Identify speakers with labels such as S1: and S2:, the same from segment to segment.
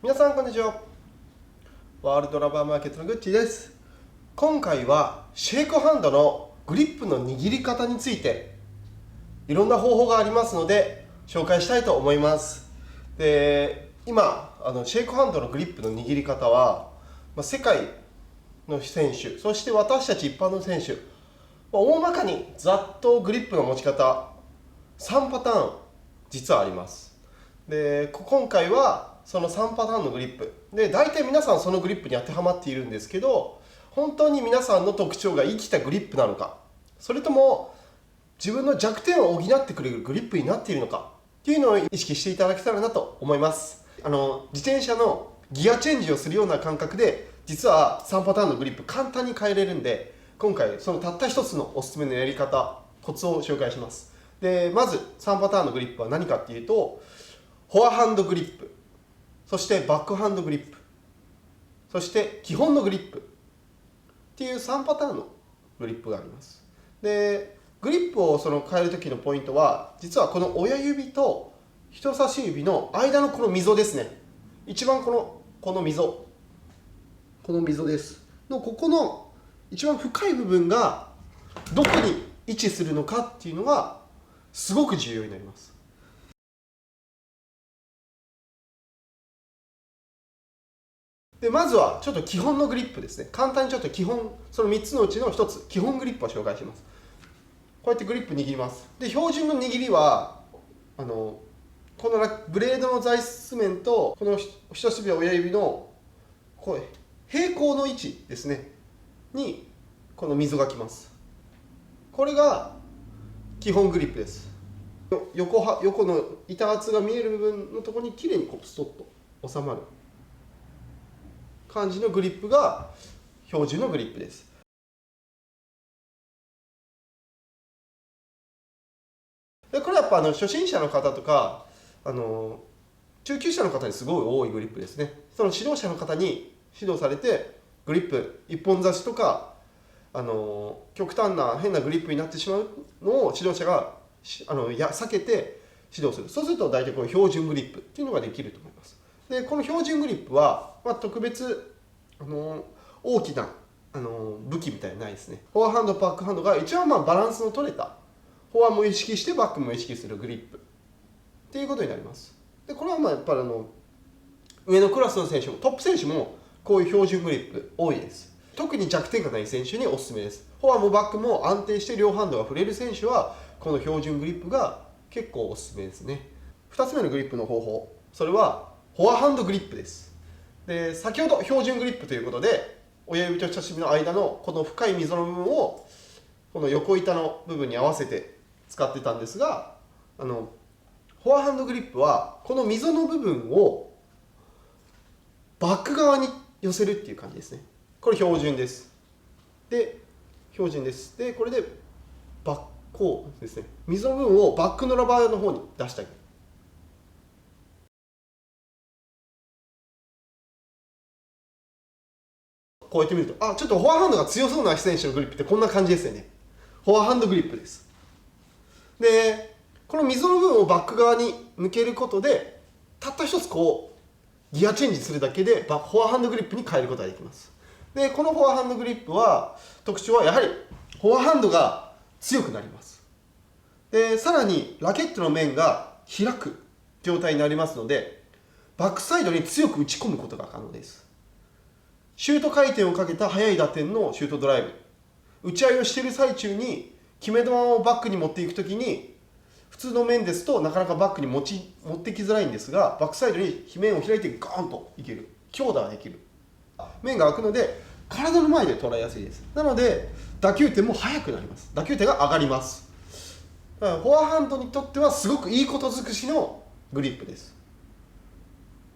S1: 皆さんこんにちは。ワールドラバーマーケットのグッチーです。今回はシェイクハンドのグリップの握り方についていろんな方法がありますので紹介したいと思います。で、今シェイクハンドのグリップの握り方は、世界の選手、そして私たち一般の選手、大まかにざっとグリップの持ち方3パターン実はあります。で、今回はその3パターンのグリップで、大体皆さんそのグリップに当てはまっているんですけど、本当に皆さんの特徴が生きたグリップなのか、それとも自分の弱点を補ってくれるグリップになっているのかっていうのを意識していただけたらなと思います。自転車のギアチェンジをするような感覚で、実は3パターンのグリップ簡単に変えれるんで、今回そのたった一つのおすすめのやり方、コツを紹介します。で、まず3パターンのグリップは何かっていうと、フォアハンドグリップ、そしてバックハンドグリップ、そして基本のグリップっていう3パターンのグリップがあります。で、グリップを変える時のポイントは、実はこの親指と人差し指の間のこの溝ですね。一番この溝ですの、ここの一番深い部分がどこに位置するのかっていうのがすごく重要になります。で、まずはちょっと基本のグリップですね。簡単にちょっと基本、その3つのうちの1つ、基本グリップを紹介します。こうやってグリップ握ります。で、標準の握りはこのブレードの座質面とこの人差し指や親指のこう平行の位置ですねにこの溝がきます。これが基本グリップです。横の板圧が見える部分のところにきれいにストッと収まる感じのグリップが標準のグリップです。で、これはやっぱ初心者の方とか中級者の方にすごい多いグリップですね。その指導者の方に指導されてグリップ一本差しとか極端な変なグリップになってしまうのを指導者が避けて指導する。そうすると大体この標準グリップっていうのができると思います。で、この標準グリップは、特別大きな武器みたいなのないですね。フォアハンド、バックハンドが一番バランスの取れた、フォアも意識してバックも意識するグリップっていうことになります。で、これはやっぱり上のクラスの選手もトップ選手もこういう標準グリップ多いです。特に弱点がない選手におすすめです。フォアもバックも安定して両ハンドが振れる選手はこの標準グリップが結構おすすめですね。2つ目のグリップの方法、それはフォアハンドグリップです。で、先ほど標準グリップということで親指と人差し指の間のこの深い溝の部分をこの横板の部分に合わせて使ってたんですが、フォアハンドグリップはこの溝の部分をバック側に寄せるっていう感じですね。これ標準です。で、標準です。で、これでこうですね。溝の部分をバックのラバーの方に出してあげる。こうやって見ると、ちょっとフォアハンドが強そうな選手のグリップってこんな感じですよね。フォアハンドグリップです。で、この溝の部分をバック側に抜けることで、たった一つギアチェンジするだけでフォアハンドグリップに変えることができます。で、このフォアハンドグリップは特徴はやはりフォアハンドが強くなります。で、さらにラケットの面が開く状態になりますので、バックサイドに強く打ち込むことが可能です。シュート回転をかけた速い打点のシュートドライブ、打ち合いをしている最中に決め球をバックに持っていくときに、普通の面ですとなかなかバックに持ってきづらいんですが、バックサイドに面を開いてガーンといける、強打ができる、面が開くので体の前で捉えやすいです。なので打球点も速くなります。打球点が上がります。だからフォアハンドにとってはすごくいいこと尽くしのグリップです。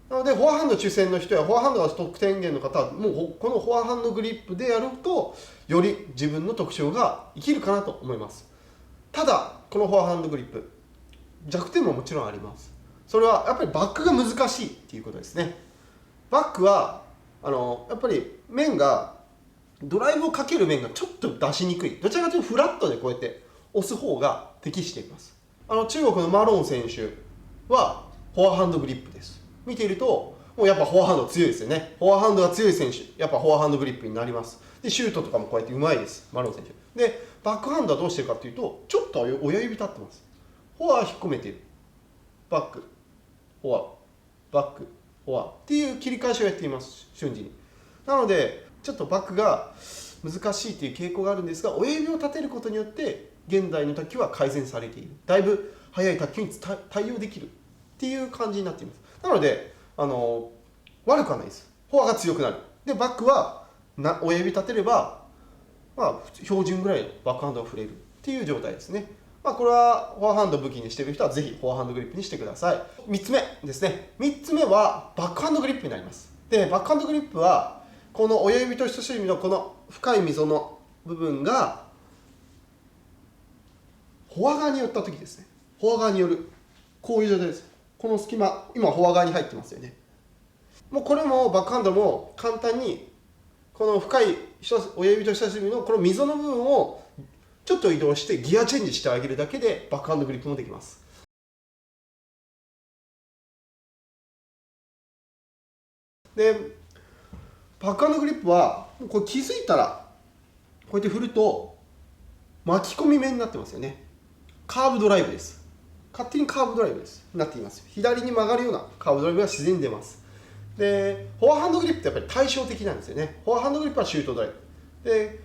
S1: なのでフォアハンド中心の人やフォアハンドが得点源の方はもうこのフォアハンドグリップでやるとより自分の特徴が生きるかなと思います。ただこのフォアハンドグリップ弱点ももちろんあります。それはやっぱりバックが難しいっていうことですね。バックはやっぱり面がドライブをかける面がちょっと出しにくい。どちらかというとフラットでこうやって押す方が適しています。中国のマローン選手はフォアハンドグリップです。見ているともうやっぱフォアハンド強いですよね。フォアハンドが強い選手、やっぱフォアハンドグリップになります。で、シュートとかもこうやってうまいです、マロン選手。で、バックハンドはどうしてるかというと、ちょっと親指立ってます。フォアは引っ込めている。バック、フォア、バック、フォアっていう切り返しをやっています、瞬時に。なので、ちょっとバックが難しいという傾向があるんですが、親指を立てることによって、現代の卓球は改善されている。だいぶ速い卓球に対応できるっていう感じになっています。なので、悪くはないです。フォアが強くなる。で、バックは親指立てれば、標準ぐらいのバックハンドを振れるっていう状態ですね。これはフォアハンド武器にしている人はぜひフォアハンドグリップにしてください。3つ目ですね。3つ目はバックハンドグリップになります。で、バックハンドグリップは、この親指と人差し指のこの深い溝の部分が、フォア側に寄った時ですね。フォア側に寄る。こういう状態です。この隙間、今フォア側に入ってますよね。もうこれもバックハンドも簡単に、この深い親指と人差し指のこの溝の部分をちょっと移動してギアチェンジしてあげるだけでバックハンドグリップもできます。で、バックハンドグリップはこれ気づいたらこうやって振ると巻き込み目になってますよね。カーブドライブです。勝手にカーブドライブですなっています。左に曲がるようなカーブドライブが自然に出ます。で、フォアハンドグリップってやっぱり対照的なんですよね。フォアハンドグリップはシュートドライブで、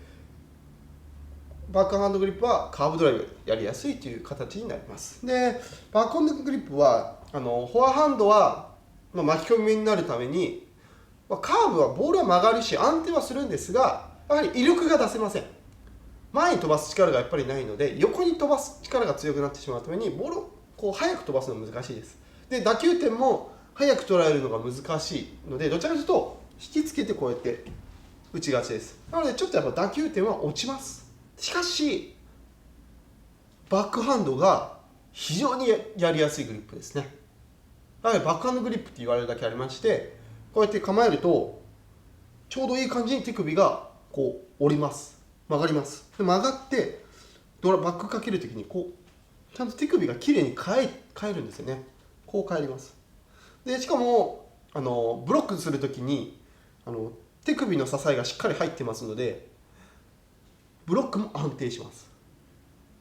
S1: バックハンドグリップはカーブドライブやりやすいという形になります。で、バックハンドグリップはフォアハンドは巻き込み目になるために、カーブはボールは曲がるし安定はするんですが、やはり威力が出せません。前に飛ばす力がやっぱりないので、横に飛ばす力が強くなってしまうためにボールをこう速く飛ばすのが難しいです。で、打球点も速く捉えるのが難しいので、どちらかというと引きつけてこうやって打ちがちです。なのでちょっとやっぱ打球点は落ちます。しかしバックハンドが非常にやりやすいグリップですね。なのでバックハンドグリップって言われるだけありまして、こうやって構えるとちょうどいい感じに手首がこう折ります。曲がります。で、曲がってバックかけるときにこうちゃんと手首がきれいに返るんですよね。こう返ります。で、しかもブロックするときに手首の支えがしっかり入ってますので、ブロックも安定します。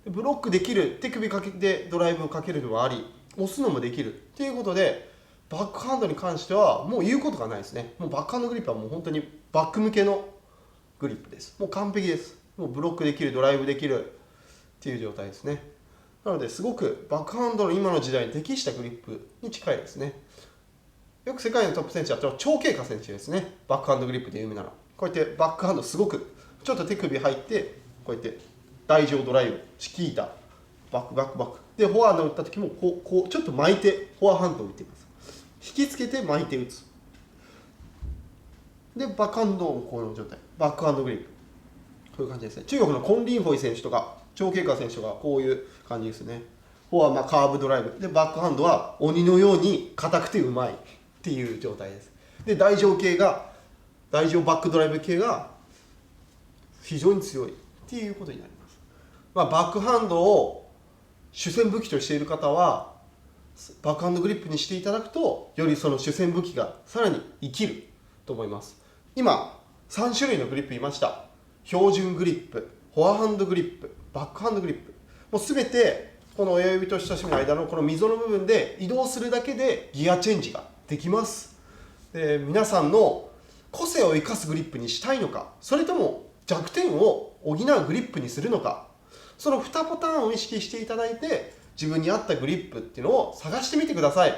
S1: ブロックできる、手首かけてドライブをかけるのもあり、押すのもできるということで、バックハンドに関してはもう言うことがないですね。もうバックハンドグリップはもう本当にバック向けのグリップです。もう完璧です。もうブロックできる、ドライブできるっていう状態ですね。なのですごくバックハンドの今の時代に適したグリップに近いですね。よく世界のトップ選手だと張継佳選手ですね。バックハンドグリップで有名なの。こうやってバックハンドすごくちょっと手首入ってこうやって台上ドライブチキータバックバックバックで、フォアハンド打った時もこうちょっと巻いてフォアハンドを打っています。引きつけて巻いて打つ。で、バックハンドをこの状態、バックハンドグリップ、こういう感じですね。中国のコン・リンホイ選手とか張継佳選手がこういう感じですね。フォアカーブドライブで、バックハンドは鬼のように硬くてうまいっていう状態です。で、台上バックドライブ系が非常に強いっていうことになります。バックハンドを主戦武器としている方はバックハンドグリップにしていただくと、よりその主戦武器がさらに生きると思います。今3種類のグリップ言いました。標準グリップ、フォアハンドグリップ、バックハンドグリップ、もう全てこの親指と人差し指の間のこの溝の部分で移動するだけでギアチェンジができます。で、皆さんの個性を生かすグリップにしたいのか、それとも弱点を補うグリップにするのか、その2パターンを意識していただいて自分に合ったグリップっていうのを探してみてください。